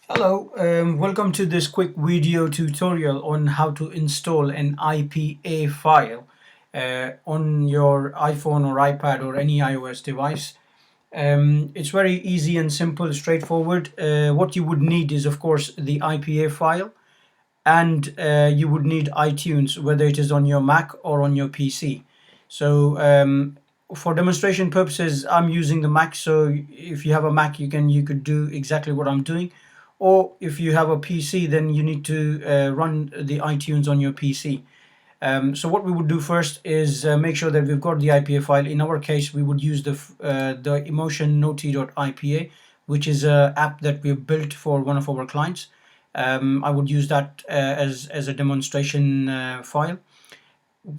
Hello, welcome to this quick video tutorial on how to install an IPA file on your iPhone or iPad or any iOS device. It's very easy and simple, straightforward. What you would need is, of course, the IPA file, and you would need iTunes, whether it is on your Mac or on your PC. So for demonstration purposes, I'm using the Mac. So if you have a Mac, you could do exactly what I'm doing. Or if you have a PC, then you need to run the iTunes on your PC. So what we would do first is make sure that we've got the IPA file. In our case, we would use the emotionnoti.ipa, which is an app that we've built for one of our clients. I would use that as a demonstration file.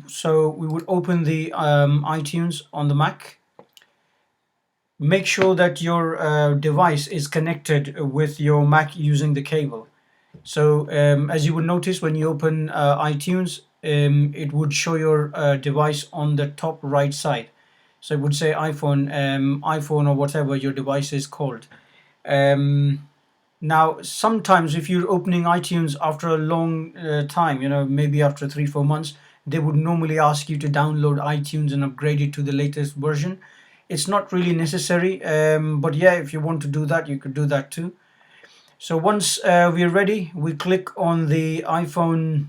So we would open the iTunes on the Mac. Make sure that your device is connected with your Mac using the cable. So as you would notice, when you open iTunes, it would show your device on the top right side. So it would say iPhone or whatever your device is called. Now, sometimes if you're opening iTunes after a long time, maybe after 3-4 months, they would normally ask you to download iTunes and upgrade it to the latest version. It's not really necessary, but yeah, if you want to do that, you could do that too. So once we're ready, we click on the iPhone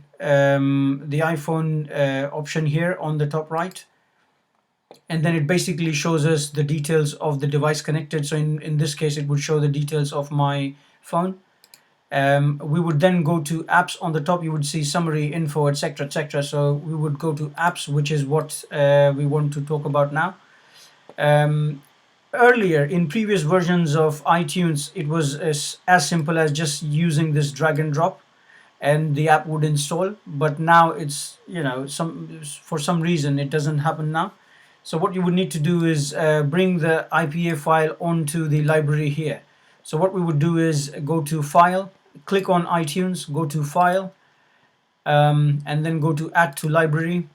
option here on the top right, and then it basically shows us the details of the device connected. So in this case, it would show the details of my phone. We would then go to apps. On the top you would see summary, info, etc, etc. So we would go to apps, which is what we want to talk about now. Earlier, in previous versions of iTunes, it was as simple as just using this drag and drop and the app would install, but now it's, for some reason it doesn't happen now. So what you would need to do is bring the IPA file onto the library here. So what we would do is go to File, click on iTunes, go to File, and then go to Add to Library,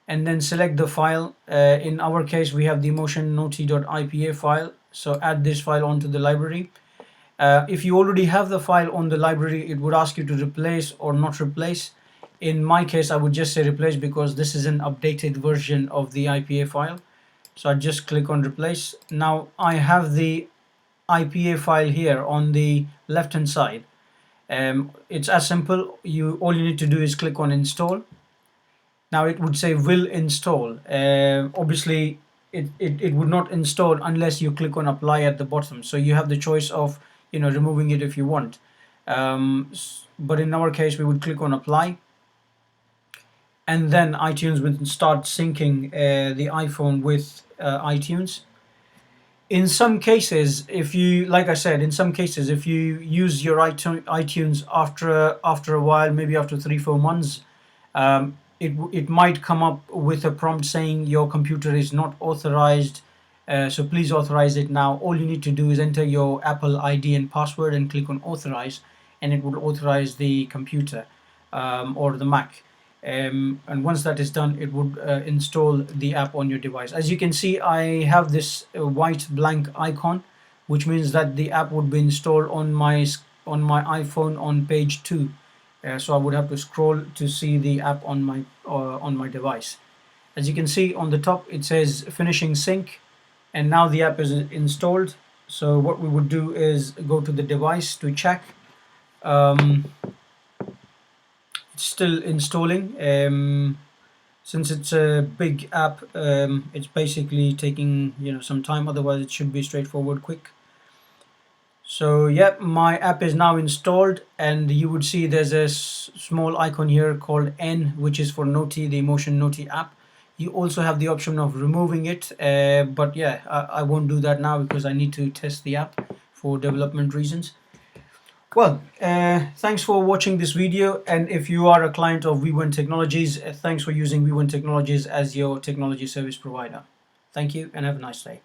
and then select the file. In our case, we have the emotionnoti.ipa file, so add this file onto the library. If you already have the file on the library, it would ask you to replace or not replace. In my case, I would just say replace because this is an updated version of the IPA file. So I just click on replace. Now I have the IPA file here on the left hand side. It's as simple. All you need to do is click on install. Now it would say will install. Obviously it would not install unless you click on apply at the bottom. So you have the choice of removing it if you want. But in our case, we would click on apply, and then iTunes would start syncing the iPhone with iTunes. In some cases, like I said, in some cases, if you use your iTunes after a while, maybe after 3-4 months, it might come up with a prompt saying your computer is not authorized, so please authorize it now. All you need to do is enter your Apple ID and password and click on authorize, and it will authorize the computer or the Mac. And once that is done, it would install the app on your device. As you can see, I have this white blank icon, which means that the app would be installed on my iPhone on page 2. So I would have to scroll to see the app on my device. As you can see on the top, it says finishing sync, and now the app is installed. So what we would do is go to the device to check. It's still installing. Since it's a big app, it's basically taking some time. Otherwise, it should be straightforward, quick. So yeah, my app is now installed, and you would see there's a small icon here called N, which is for Noti, the Emotion Noti app. You also have the option of removing it, but yeah, I won't do that now because I need to test the app for development reasons. Well, thanks for watching this video, and if you are a client of V1 Technologies, thanks for using V1 Technologies as your technology service provider. Thank you and have a nice day.